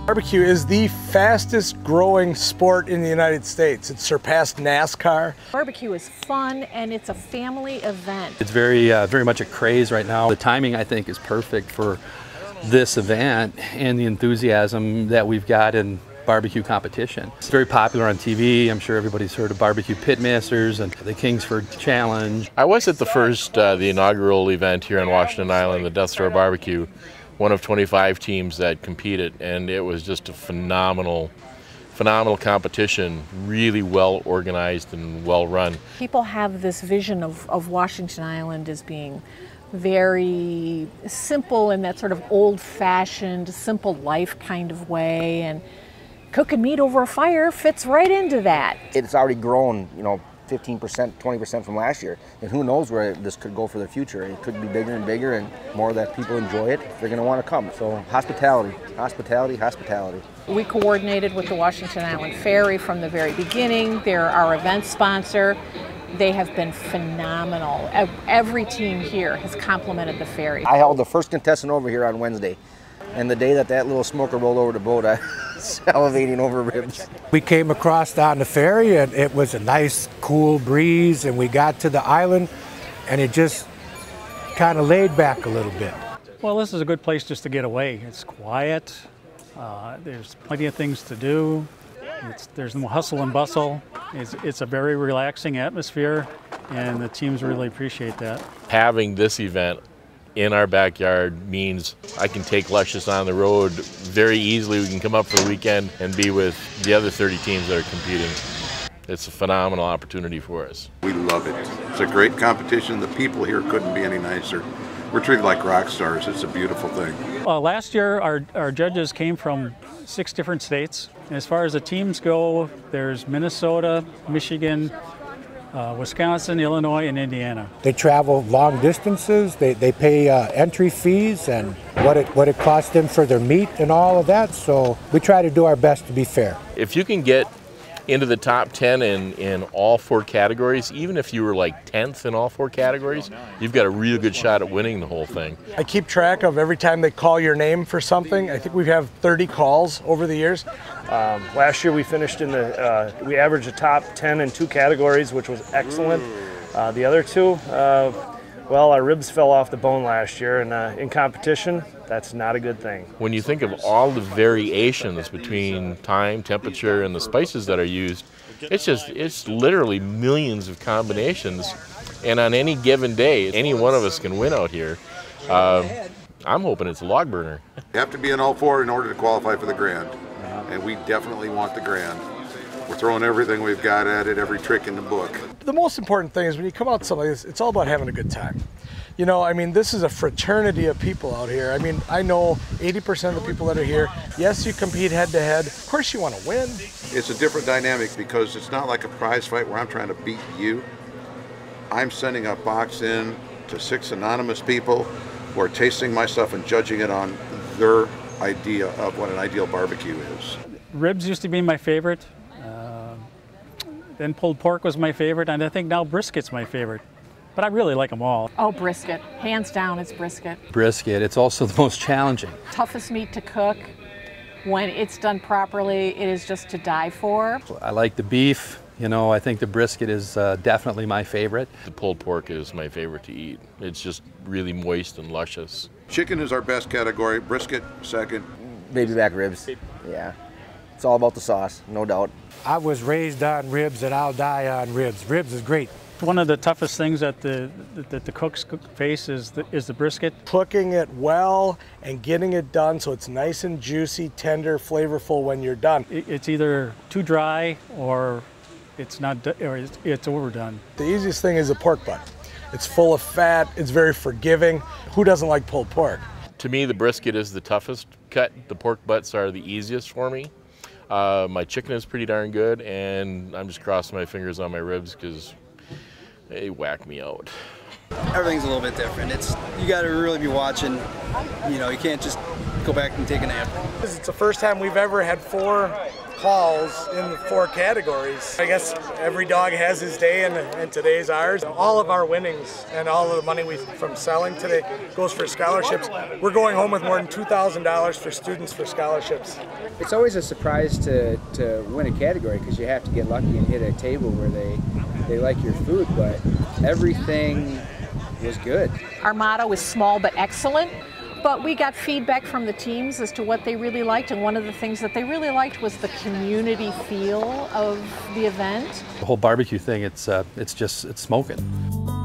Barbecue is the fastest growing sport in the United States. It's surpassed NASCAR. Barbecue is fun and it's a family event. It's very much a craze right now. The timing, I think, is perfect for this event and the enthusiasm that we've got in barbecue competition. It's very popular on TV. I'm sure everybody's heard of Barbecue Pitmasters and the Kingsford Challenge. I was at the inaugural event here on Washington Island, the Death Star Barbecue, one of 25 teams that competed, and it was just a phenomenal competition, really well organized and well run. People have this vision of Washington Island as being very simple in that sort of old-fashioned, simple life kind of way, and cooking meat over a fire fits right into that. It's already grown, 15%, 20% from last year. And who knows where this could go for the future. It could be bigger and bigger, and more that people enjoy it, they're going to want to come. So hospitality, hospitality, hospitality. We coordinated with the Washington Island Ferry from the very beginning. They're our event sponsor. They have been phenomenal. Every team here has complimented the ferry. I held the first contestant over here on Wednesday. And the day that little smoker rolled over the boat, I was salivating over ribs. We came across on the ferry and it was a nice cool breeze, and we got to the island and it just kind of laid back a little bit. Well, this is a good place just to get away. It's quiet, there's plenty of things to do, there's no hustle and bustle. It's a very relaxing atmosphere, and the teams really appreciate that. Having this event in our backyard means I can take Luscious on the road very easily. We can come up for a weekend and be with the other 30 teams that are competing. It's a phenomenal opportunity for us. We love it. It's a great competition. The people here couldn't be any nicer. We're treated like rock stars. It's a beautiful thing. Last year, our judges came from 6 different states. And as far as the teams go, there's Minnesota, Michigan, Wisconsin, Illinois, and Indiana. They travel long distances, they pay entry fees and what it costs them for their meat and all of that, so we try to do our best to be fair. If you can get into the top 10 in all 4 categories, even if you were like 10th in all 4 categories, you've got a real good shot at winning the whole thing. I keep track of every time they call your name for something. I think we have 30 calls over the years. Last year we finished in we averaged a top 10 in 2 categories, which was excellent. The other 2, well, our ribs fell off the bone last year, and in competition, that's not a good thing. When you think of all the variations between time, temperature, and the spices that are used, it's literally millions of combinations. And on any given day, any one of us can win out here. I'm hoping it's a log burner. You have to be in all 4 in order to qualify for the Grand. And we definitely want the Grand. We're throwing everything we've got at it, every trick in the book. The most important thing is when you come out to something like this, it's all about having a good time. This is a fraternity of people out here. I know 80% of the people that are here, yes, you compete head to head. Of course you want to win. It's a different dynamic because it's not like a prize fight where I'm trying to beat you. I'm sending a box in to 6 anonymous people who are tasting my stuff and judging it on their idea of what an ideal barbecue is. Ribs used to be my favorite. Then pulled pork was my favorite, and I think now brisket's my favorite. But I really like them all. Oh, brisket. Hands down, it's brisket. Brisket, it's also the most challenging. Toughest meat to cook. When it's done properly, it is just to die for. I like the beef. I think the brisket is definitely my favorite. The pulled pork is my favorite to eat. It's just really moist and luscious. Chicken is our best category, brisket second. Baby back ribs, yeah. It's all about the sauce, no doubt. I was raised on ribs and I'll die on ribs. Ribs is great. One of the toughest things that the cooks face is the brisket. Cooking it well and getting it done so it's nice and juicy, tender, flavorful when you're done. It's either too dry or it's overdone. The easiest thing is a pork butt. It's full of fat, it's very forgiving. Who doesn't like pulled pork? To me, the brisket is the toughest cut. The pork butts are the easiest for me. My chicken is pretty darn good, and I'm just crossing my fingers on my ribs because they whack me out. Everything's a little bit different. You got to really be watching. You can't just go back and take a nap. It's the first time we've ever had 4 calls in the 4 categories. I guess every dog has his day, and today's ours. All of our winnings and all of the money from selling today goes for scholarships. We're going home with more than $2,000 for students for scholarships. It's always a surprise to win a category because you have to get lucky and hit a table where they like your food, but everything was good. Our motto is small but excellent, but we got feedback from the teams as to what they really liked, and one of the things that they really liked was the community feel of the event. The whole barbecue thing, it's smoking.